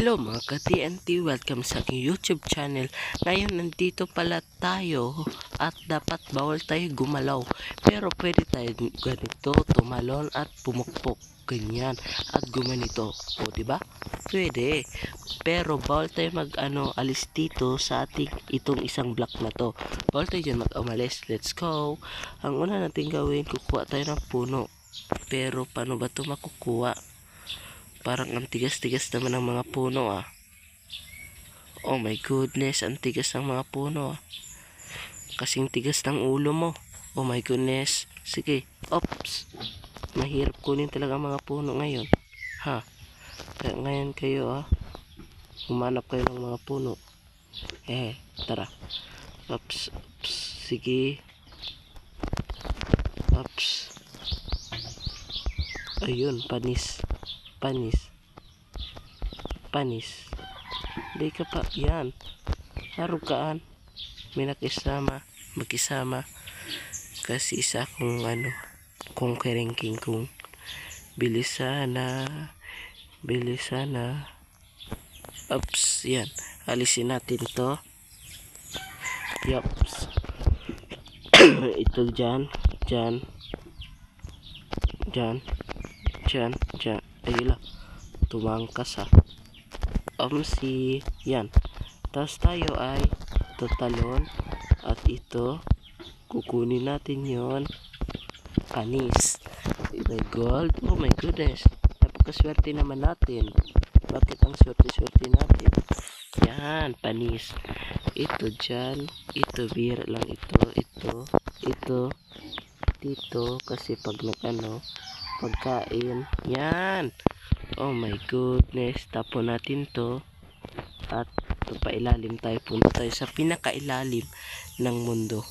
Hello mga ka-TNT, welcome sa aking YouTube channel. Ngayon nandito pala tayo at dapat bawal tayo gumalaw. Pero pwede tayo ganito, tumalon at pumukpok, ganyan, at gumanito. O diba? Pwede. Pero bawal tayo alis dito sa ating itong isang block na to. Bawal tayo dyan mag-umalis. Let's go. Ang una natin gawin, kukuha tayo ng puno. Pero paano ba ito makukuha? Parang ang tigas-tigas naman ng mga puno ah. Oh my goodness, ang tigas ng mga puno ah. Kasing tigas ng ulo mo. Oh my goodness. Sige, ops. Mahirap kunin talaga mga puno ngayon. Ha? Kaya ngayon kayo ah. Humanap kayo ng mga puno. Tara. Ops, ops. Sige. Ops. Ayun, panis. Panis. Di ka pa, yan. Harukaan. May magkisama. Kasi isa kung kung kerengking kung bilisana. Ups, yan. Alisin natin to. Yups. Ito dyan. Ayun lang. Tumangkas ha. Yan. Tapos tayo ay tutalon. At ito, kukunin natin yon. Panis. May gold. Oh my goodness. Napakaswerte naman natin. Bakit ang swerte natin? Yan, panis. Ito dyan. Ito, bira lang ito. Dito. Kasi pag pagkain. Yan. Oh my goodness. Tapon natin to. At pailalim tayo. Punta tayo sa pinakailalim ng mundo.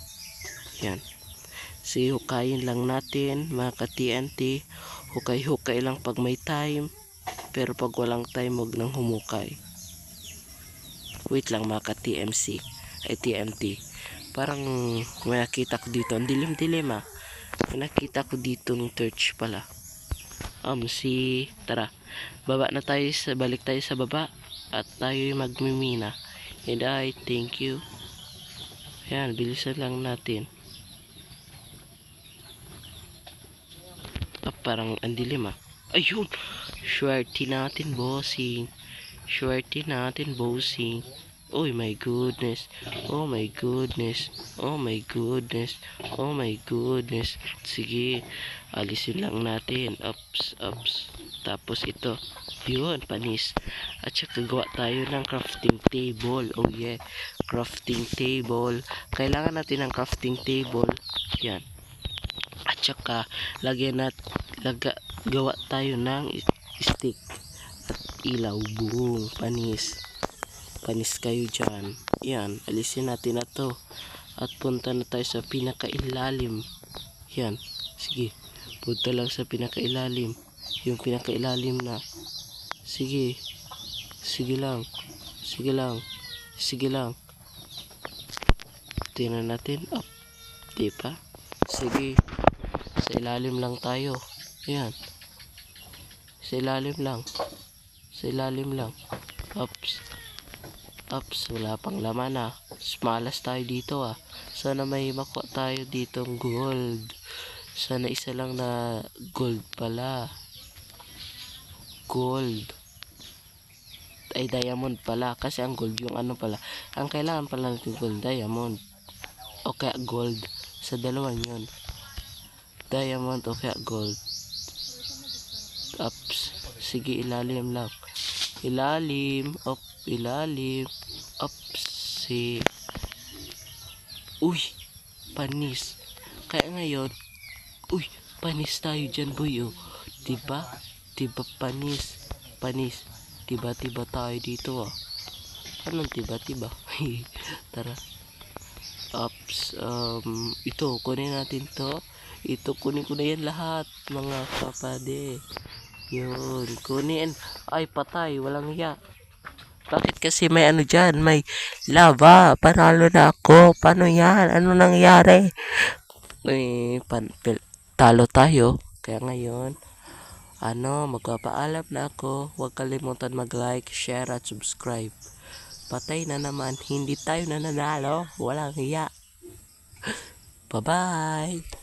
Yan. Hukayin lang natin mga ka-TNT. Hukay lang pag may time. Pero pag walang time, huwag nang humukay. Wait lang mga ka-TMC. Ay TNT. Parang may nakita ko dito. Ang dilim ah. May nakita ko dito ng torch pala. Tara. Balik tayo sa baba. At tayo magmimina. And I thank you. Yan, bilisan lang natin. Parang andilim ah. Ayun. Swerte natin bossing. Oh my goodness. Sige. Alisin lang natin. Ups. Tapos ito. Yun, panis. At saka gawa tayo ng crafting table. Oh yeah. Crafting table. Kailangan natin ng crafting table. Yan. At saka gawa tayo ng stick at ilaw. Boom. Panis kayo dyan. Yan. Alisin natin na to. At punta na tayo sa pinakailalim. Yan. Sige. Punta lang sa pinakailalim. Yung pinakailalim na. Sige lang. Tingnan natin. Up. Diba? Sige. Sa ilalim lang tayo. Ayan. Sa ilalim lang. Ups. Wala pang laman ah. Malas tayo dito ah. Sana may makuha tayo ditong gold. Sana isa lang na gold pala. Ay diamond pala. Kasi ang gold yung pala. Ang kailangan pala natin gold, diamond. O kaya gold. Sa dalawa yun. Diamond o kaya gold. Ups. Sige, ilalim lang. Ilalim. Ups. Uy. Panis. Kaya ngayon. Uy. Panis tayo dyan boy oh. Diba panis. Tiba tayo dito ah. Anong tiba? Tara. Ups. Ito. Kunin natin to. Kunin ko na yan lahat mga kapade. Yun, kunin. Ay, patay, walang hiya. Bakit kasi may dyan? May lava. Panalo na ako. Paano yan? Ano nangyari? Talo tayo. Kaya ngayon, Magpapaalam na ako. Huwag kalimutan mag-like, share at subscribe. Patay na naman, hindi tayo nananalo. Walang hiya. Bye-bye!